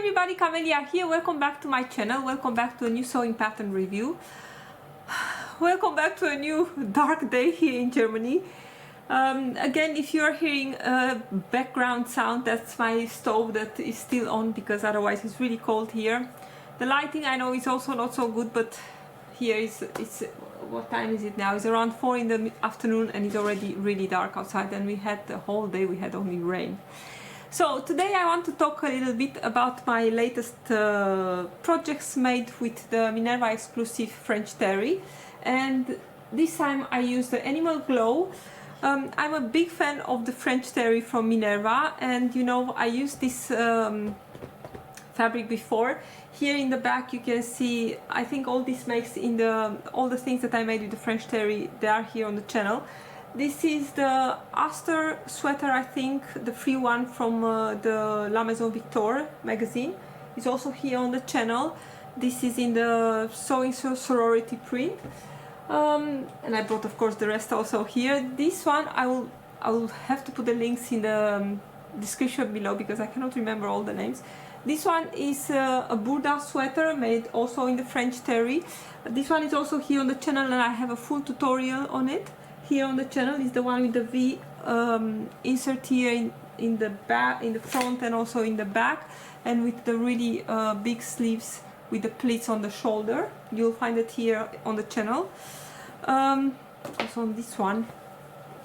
everybody, Camelia here. Welcome back to my channel. Welcome back to a new sewing pattern review. Welcome back to a new dark day here in Germany. Again, if you are hearing a background sound, that's my stove that is still on because otherwise it's really cold here. The lighting I know is also not so good, but here it's what time is it now? It's around 4 in the afternoon and it's already really dark outside, and we had the whole day we had only rain. So today I want to talk a little bit about my latest projects made with the Minerva Exclusive French Terry, and this time I use the Animal Glow. I'm a big fan of the French Terry from Minerva, and you know, I used this fabric before. Here in the back you can see, I think all this makes in all the things that I made with the French Terry, they are here on the channel. This is the Aster sweater, I think, the free one from the La Maison Victor magazine. It's also here on the channel. This is in the Sewing Sorority print. And I brought, of course, the rest also here. This one, I will have to put the links in the description below because I cannot remember all the names. This one is a Burda sweater made also in the French Terry. This one is also here on the channel, and I have a full tutorial on it. Here on the channel is the one with the V insert here in the back, in the front, and also in the back, and with the really big sleeves with the pleats on the shoulder. You'll find it here on the channel. Also on this one,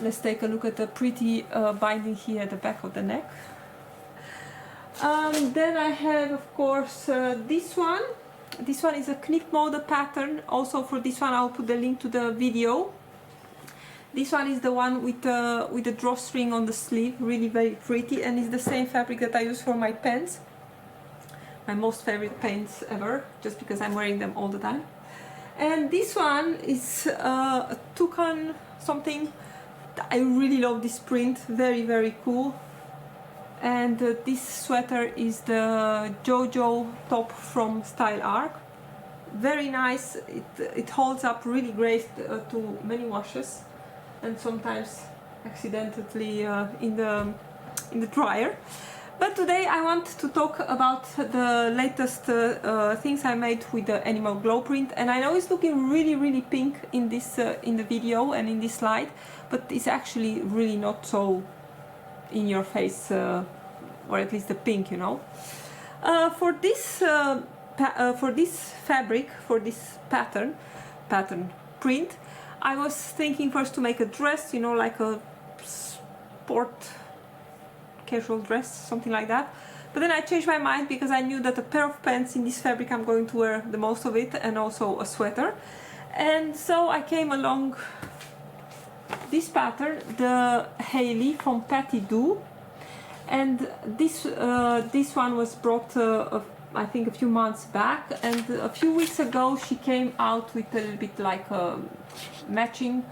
let's take a look at the pretty binding here at the back of the neck. Then I have, of course, this one. This one is a Knipmode pattern. Also for this one I'll put the link to the video. This one is the one with the drawstring on the sleeve, really very pretty, and it's the same fabric that I use for my pants. My most favorite pants ever, just because I'm wearing them all the time. And this one is a toucan something. I really love this print, very, very cool. And this sweater is the JoJo top from StyleArc. Very nice, it holds up really great to many washes, and sometimes accidentally in the dryer. But today I want to talk about the latest things I made with the Animal Glow print, and I know it's looking really, really pink in this in the video and in this slide, but it's actually really not so in your face, or at least the pink, you know. For this fabric, for this pattern print, I was thinking first to make a dress, you know, like a sport casual dress, something like that. But then I changed my mind because I knew that a pair of pants in this fabric I'm going to wear the most of it, and also a sweater. And so I came along this pattern, the Hailey from Pattydoo. And this one was brought I think a few months back, and a few weeks ago she came out with a little bit like a matching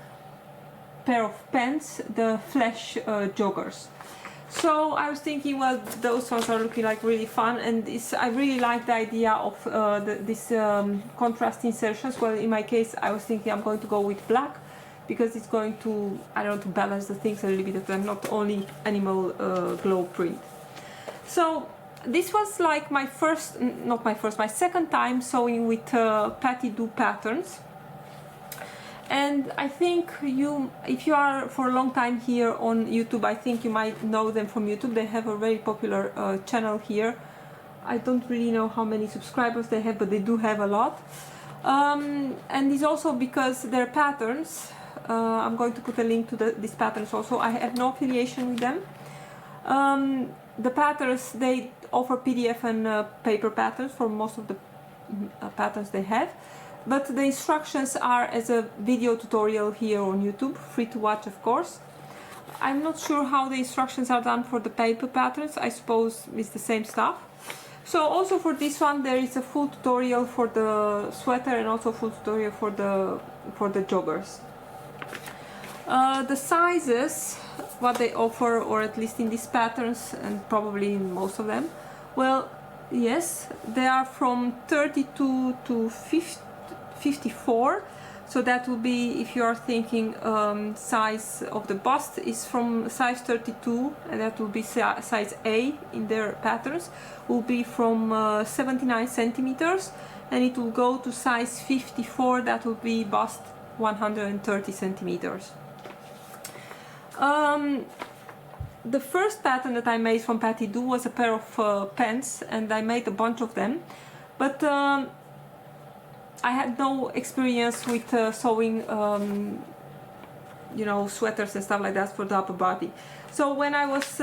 pair of pants, the Flash joggers. So I was thinking, well, those ones are looking like really fun, and I really like the idea of this contrast insertions. Well, in my case I was thinking I'm going to go with black because it's going to, I don't know, to balance the things a little bit, that I'm not only Animal Glow print. So this was like my first, not my first, my second time sewing with Pattydoo patterns. And I think if you are for a long time here on YouTube, I think you might know them from YouTube. They have a very popular channel here. I don't really know how many subscribers they have, but they do have a lot. And it's also because their patterns, I'm going to put a link to these patterns also. I have no affiliation with them. The patterns, they offer PDF and paper patterns for most of the patterns they have. But the instructions are as a video tutorial here on YouTube, free to watch, of course. I'm not sure how the instructions are done for the paper patterns. I suppose it's the same stuff. So also for this one there is a full tutorial for the sweater and also full tutorial for the joggers. The sizes, what they offer, or at least in these patterns and probably in most of them, well, yes, they are from 32 to 54. So that will be, if you are thinking size of the bust is from size 32, and that will be size A in their patterns, will be from 79 centimeters, and it will go to size 54, that will be bust 130 centimeters. The first pattern that I made from Pattydoo was a pair of pants, and I made a bunch of them, but I had no experience with sewing, you know, sweaters and stuff like that for the upper body. So when I was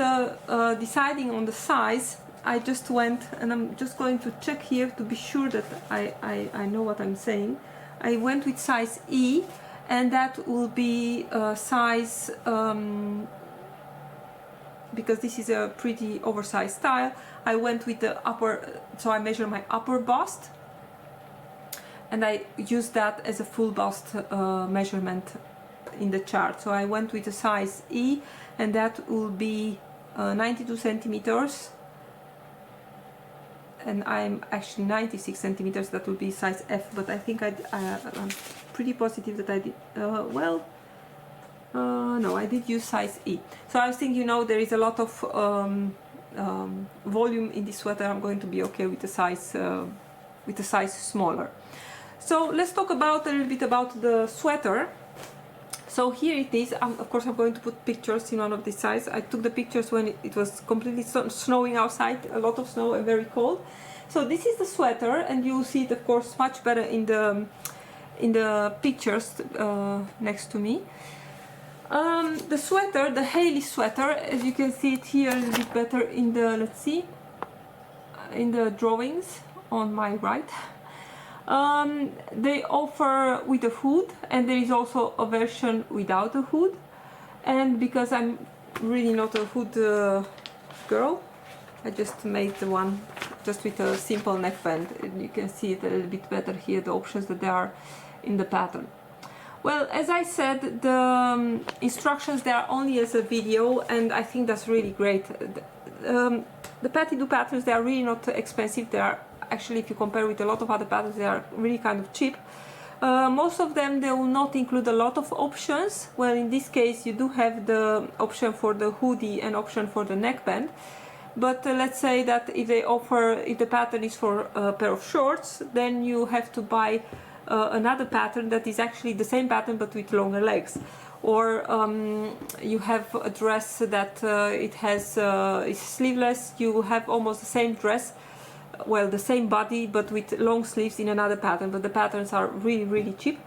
deciding on the size, I just went, and I'm just going to check here to be sure that I know what I'm saying. I went with size E, and that will be size, because this is a pretty oversized style, I went with the upper, so I measure my upper bust, and I used that as a full bust measurement in the chart. So I went with a size E, and that will be 92 centimeters, and I'm actually 96 centimeters, that will be size F, but I think I'm pretty positive that I did, no, I did use size E. So I was thinking, you know, there is a lot of volume in this sweater, I'm going to be okay with the size smaller. So let's talk about a little bit about the sweater. So here it is. Of course, I'm going to put pictures in one of these sides. I took the pictures when it was completely snowing outside, a lot of snow and very cold. So this is the sweater, and you will see it, of course, much better in the pictures next to me. The sweater, the Hailey sweater, as you can see it here a little bit better in the, let's see, in the drawings on my right. They offer with a hood, and there is also a version without a hood, and because I'm really not a hood girl, I just made the one just with a simple neckband, and you can see it a little bit better here, the options that there are in the pattern. Well, as I said, the instructions, they are only as a video, and I think that's really great. The Pattydoo patterns, they are really not expensive. They are actually, if you compare with a lot of other patterns, they are really kind of cheap. Most of them, they will not include a lot of options. Well, in this case, you do have the option for the hoodie and option for the neckband. But let's say that if the pattern is for a pair of shorts, then you have to buy another pattern that is actually the same pattern but with longer legs. Or you have a dress that is sleeveless, you have almost the same dress, well, the same body but with long sleeves in another pattern, but the patterns are really, really cheap.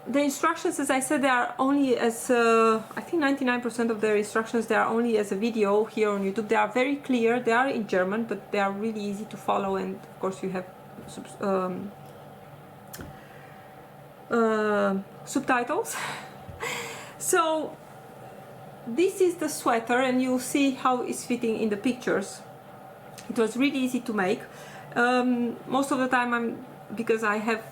The instructions, as I said, they are only as, I think 99% of their instructions, they are only as a video here on YouTube. They are very clear, they are in German, but they are really easy to follow, and of course you have subtitles. So this is the sweater, and you'll see how it's fitting in the pictures. It was really easy to make. Most of the time, because I have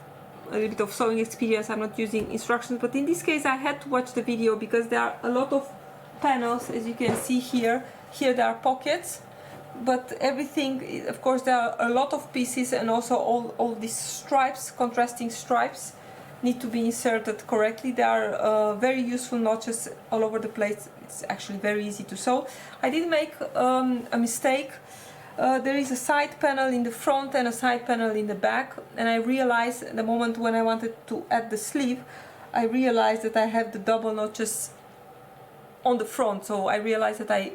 a little bit of sewing experience, I'm not using instructions, but in this case I had to watch the video because there are a lot of panels, as you can see here. Here there are pockets, but everything, of course, there are a lot of pieces, and also all these stripes, contrasting stripes, need to be inserted correctly. There are very useful notches all over the place. It's actually very easy to sew. I did make a mistake. There is a side panel in the front and a side panel in the back, and I realized the moment when I wanted to add the sleeve, I realized that I have the double notches on the front. So I realized that I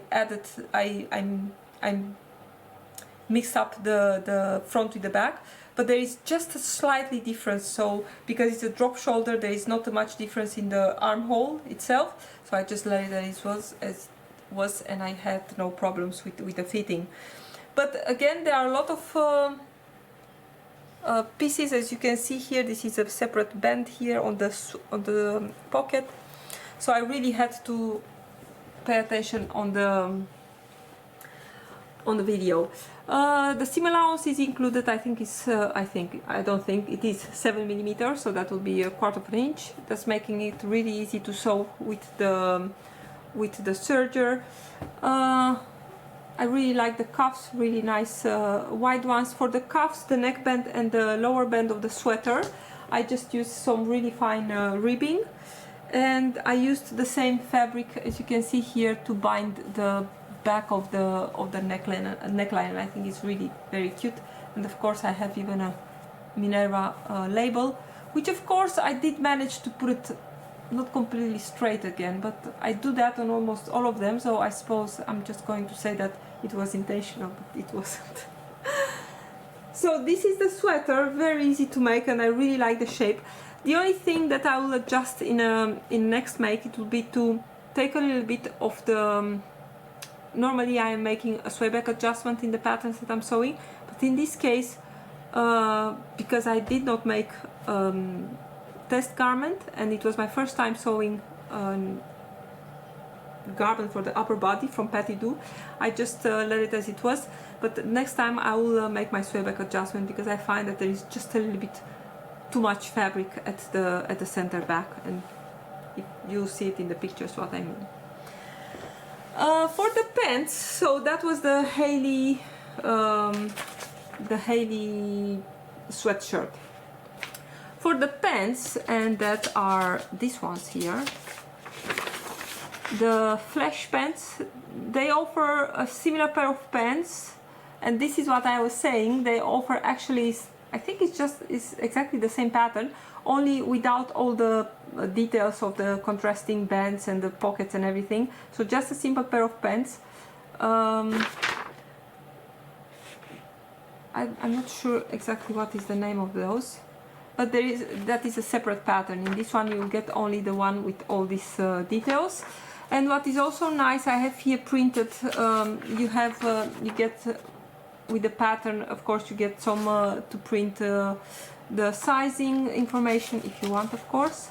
mixed up the front with the back, but there is just a slightly difference. So because it's a drop shoulder, there is not much difference in the armhole itself, so I just let it as it was, and I had no problems with the fitting. But again, there are a lot of pieces, as you can see here. This is a separate band here on the pocket, so I really had to pay attention on the video. The seam allowance is included. I think it's I don't think it is 7 millimeters, so that will be a 1/4 inch. That's making it really easy to sew with the serger. I really like the cuffs, really nice wide ones. For the cuffs, the neckband and the lower band of the sweater, I just used some really fine ribbing, and I used the same fabric as you can see here to bind the back of the neckline. I think it's really very cute. And of course I have even a Minerva label, which of course I did manage to put it not completely straight again, but I do that on almost all of them, so I suppose I'm just going to say that it was intentional, but it wasn't. So this is the sweater, very easy to make, and I really like the shape. The only thing that I will adjust in next make, it will be to take a little bit of the normally I am making a sway back adjustment in the patterns that I'm sewing, but in this case, because I did not make test garment and it was my first time sewing garment for the upper body from Pattydoo, I just let it as it was. But next time I will make my sway back adjustment, because I find that there is just a little bit too much fabric at the center back, and you see it in the pictures what I mean. For the pants, so that was the Hailey sweatshirt. For the pants, and that are these ones here, the flash pants, they offer a similar pair of pants, and this is what I was saying, they offer actually, I think it's exactly the same pattern, only without all the details of the contrasting bands and the pockets and everything. So just a simple pair of pants. I'm not sure exactly what is the name of those, but that is a separate pattern. In this one you will get only the one with all these details. And what is also nice, I have here printed, you get with the pattern, of course, you get some to print the sizing information if you want, of course,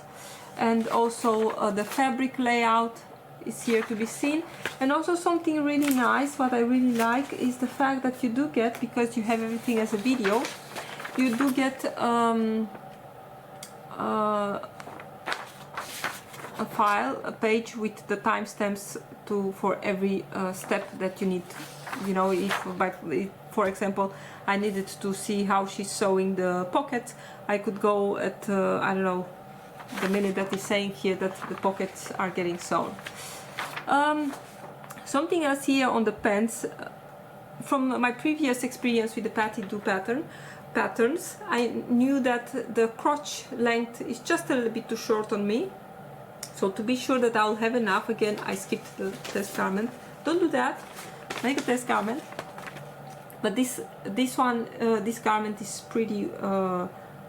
and also the fabric layout is here to be seen. And also something really nice, what I really like, is the fact that you do get, because you have everything as a video, you do get a page with the timestamps for every step that you need. You know, if for example I needed to see how she's sewing the pockets, I could go at I don't know, the minute that is saying here that the pockets are getting sewn. Something else here on the pants, from my previous experience with the Pattydoo patterns, I knew that the crotch length is just a little bit too short on me. So to be sure that I'll have enough, again I skipped the test garment. Don't do that, make a test garment. But this garment is pretty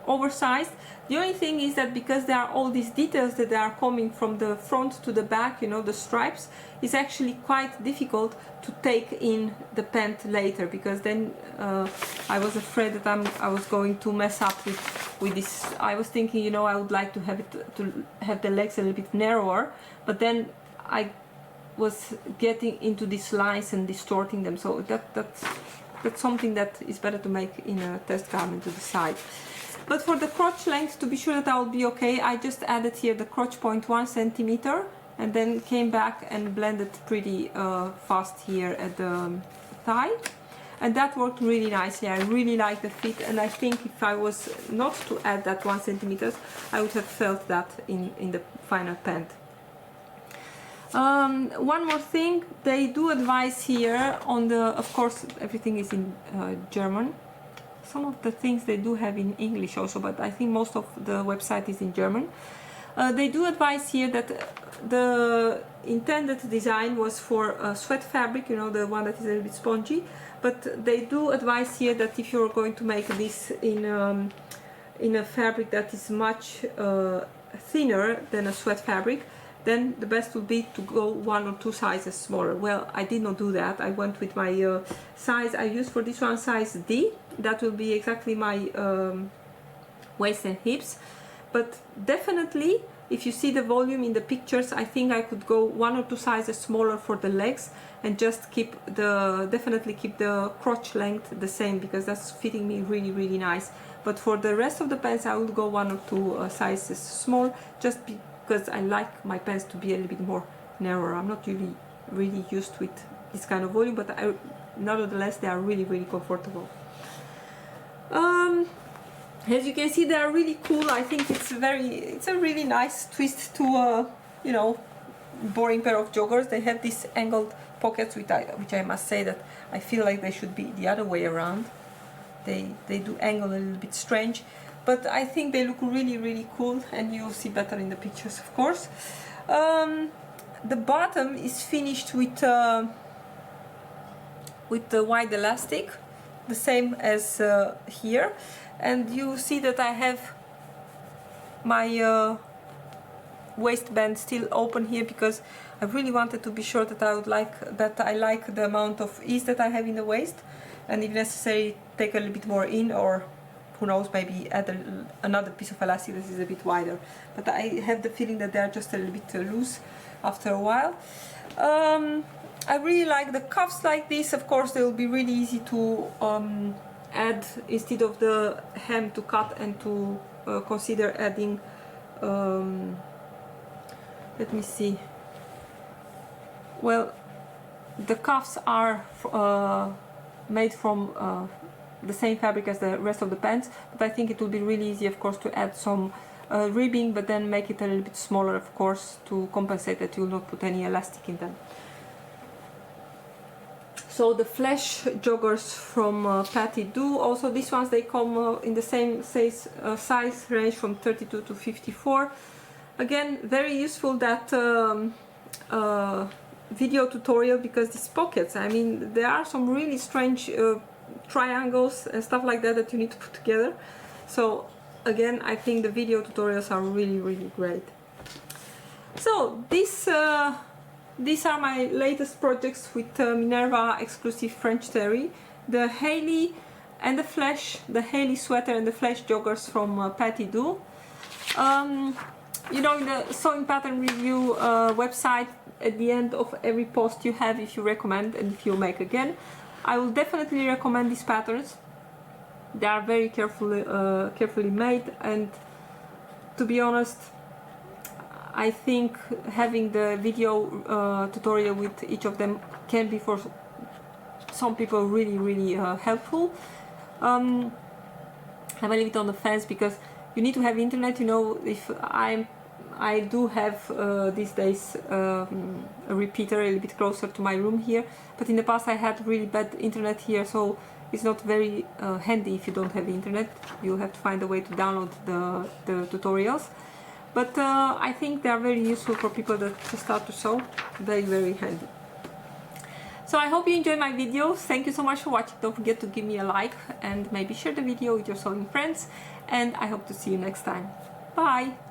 oversized. The only thing is that because there are all these details that are coming from the front to the back, you know, the stripes, it's actually quite difficult to take in the pant later, because then I was afraid that I was going to mess up with this. I was thinking, you know, I would like to have the legs a little bit narrower, but then I was getting into these lines and distorting them, so that's something that is better to make in a test garment to the side. But for the crotch length, to be sure that I'll be okay, I just added here the crotch point 1 centimeter and then came back and blended pretty fast here at the thigh, and that worked really nicely. I really like the fit, and I think if I was not to add that 1 centimeter, I would have felt that in the final pant. One more thing, they do advise here on the, of course everything is in German. Some of the things they do have in English also, but I think most of the website is in German. They do advise here that the intended design was for sweat fabric, you know, the one that is a little bit spongy, but they do advise here that if you're going to make this in a fabric that is much thinner than a sweat fabric, then the best would be to go 1 or 2 sizes smaller. Well, I did not do that. I went with my size I used for this one, size D. That will be exactly my waist and hips. But definitely, if you see the volume in the pictures, I think I could go 1 or 2 sizes smaller for the legs and just definitely keep the crotch length the same, because that's fitting me really, really nice. But for the rest of the pants, I would go 1 or 2 sizes small, just because I like my pants to be a little bit more narrower. I'm not really used with this kind of volume, but nevertheless they are really, really comfortable. As you can see, they are really cool. I think it's a really nice twist to you know, boring pair of joggers. They have these angled pockets, which I must say that I feel like they should be the other way around. They do angle a little bit strange, but I think they look really cool, and you'll see better in the pictures, of course. The bottom is finished with the wide elastic, the same as here, and you see that I have my waistband still open here because I really wanted to be sure that I like the amount of ease that I have in the waist, and if necessary take a little bit more in, or who knows, maybe add another piece of elastic that is a bit wider. But I have the feeling that they are just a little bit loose after a while. I really like the cuffs like this. Of course, they will be really easy to add, instead of the hem to cut and to consider adding, let me see, well, the cuffs are made from the same fabric as the rest of the pants, but I think it will be really easy, of course, to add some ribbing, but then make it a little bit smaller, of course, to compensate that you will not put any elastic in them. So the flash joggers from Pattydoo, also these ones, they come in the same size range from 32 to 54. Again, very useful that video tutorial, because these pockets, I mean, there are some really strange triangles and stuff like that that you need to put together. So again, I think the video tutorials are really great. So these are my latest projects with Minerva Exclusive French Terry, the Hailey and the Flash, the Hailey sweater and the Flash joggers from Pattydoo. You know, in the sewing pattern review website, at the end of every post you have, if you recommend and if you make again, I will definitely recommend these patterns. They are very carefully made, and to be honest, I think having the video tutorial with each of them can be for some people really helpful. I'm a little bit on the fence because you need to have internet. You know, if I do have these days a repeater a little bit closer to my room here, but in the past I had really bad internet here, so it's not very handy if you don't have internet. You have to find a way to download the tutorials. But I think they are very useful for people that start to sew. Very handy. So I hope you enjoyed my video. Thank you so much for watching. Don't forget to give me a like and maybe share the video with your sewing friends. And I hope to see you next time. Bye!